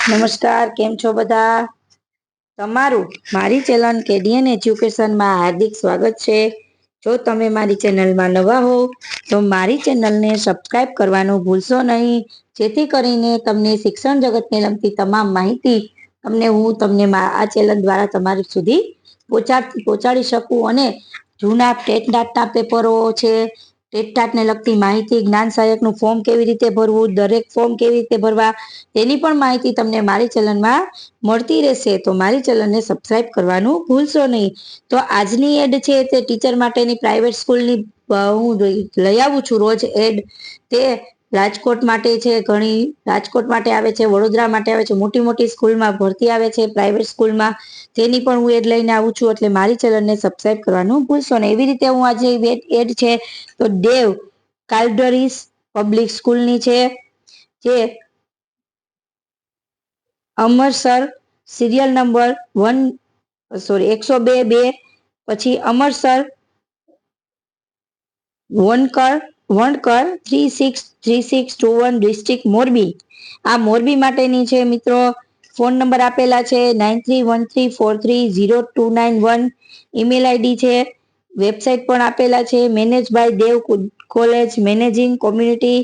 નમસ્કાર, કેમ છો બધા? તમારું મારી ચેનલ કેડીએન એજ્યુકેશનમાં હાર્દિક સ્વાગત છે. જો તમે મારી ચેનલમાં નવા હો તો મારી ચેનલને સબસ્ક્રાઇબ કરવાનું ભૂલશો નહીં, જેથી કરીને તમને શિક્ષણ જગતને લગતી તમામ માહિતી તમને આ ચેનલ દ્વારા તમારી સુધી પહોંચાડી શકું. અને જૂના ટેટના પેપરો છે, ટેટને લગતી માહિતી, જ્ઞાન સહાયકનું ફોર્મ કેવી રીતે ભરવું, દરેક ફોર્મ કેવી રીતે ભરવા, તેની પણ માહિતી તમને મારી ચેનલમાં મળતી રહેશે. તો મારી ચેનલને સબસ્ક્રાઇબ કરવાનું ભૂલશો નહીં. તો આજની એડ છે તે ટીચર માટેની પ્રાઇવેટ સ્કૂલની હું લઈ આવું છું રોજ એડ. તે રાજકોટ માટે છે, ઘણી રાજકોટ માટે આવે છે, વડોદરા માટે આવે છે, મોટી મોટી સ્કૂલમાં ભરતી આવે છે પ્રાઇવેટ સ્કૂલમાં. તેની પણ હું એડ લઈને આવું છું, એટલે મારી ચેનલને સબસ્ક્રાઇબ કરવાનું ભૂલશો નહીં. એવી રીતે હું આજે એડ છે તો દેવ કાલ્ડરીસ પબ્લિક સ્કૂલની છે, જે અમરસર સિરિયલ નંબર 102 પછી અમરસર વણકર 363621 ડિસ્ટ્રિક્ટ મોરબી. આ મોરબી માટેની છે મિત્રો. ફોન નંબર આપેલા છે 9313430291. ઈમેલ આઈડી છે, વેબસાઇટ પણ આપેલા છે. Manage by Dev college, managing community,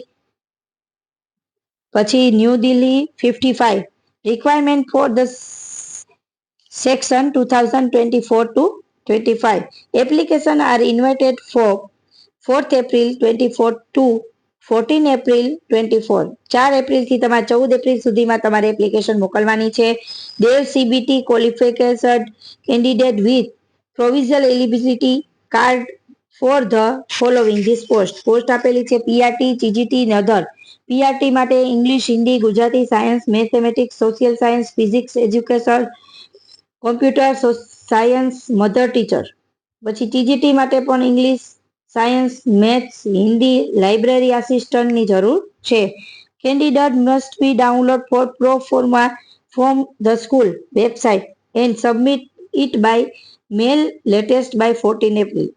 પછી new Delhi 55. Requirement for the section 2024 to 25. Application are invited for 4th April 24 to 14 April 24. 4 એપ્રિલથી તમારે 14 એપ્રિલ સુધીમાં તમારે એપ્લિકેશન મોકલવાની છે. Dev CBT qualification candidate with provisional eligibility card for the following this post. Post આપેલી છે PRT, TGT અને other. PRT માટે English, Hindi, Gujarati, science, mathematics, social science, physics, education, computer science, mother teacher. પછી ટીજીટી માટે પણ English, science, maths, Hindi, library આસિસ્ટન્ટની જરૂર છે. Candidate must be download for proforma from the school website and submit it by mail latest by 14 April.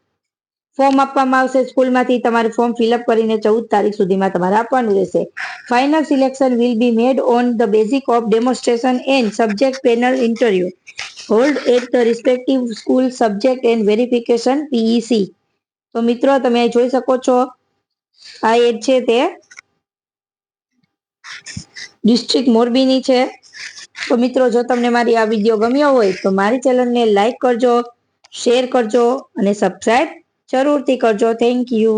Form આપવામાં આવશે સ્કૂલમાંથી. તમારે ફોર્મ ફિલઅપ કરીને 14 તારીખ સુધીમાં તમારે આપવાનું રહેશે. Final selection will be made on the basic of demonstration and subject panel interview hold at the respective school subject and verification PEC. તો મિત્રો તમે જોઈ શકો છો આ એડ છે તે ડિસ્ટ્રિક્ટ મોરબીની છે. તો મિત્રો જો તમને મારી આ વિડીયો ગમ્યો હોય તો મારી ચેનલને લાઈક કરજો, શેર કરજો અને સબસ્ક્રાઇબ જરૂરથી કરજો. Thank you.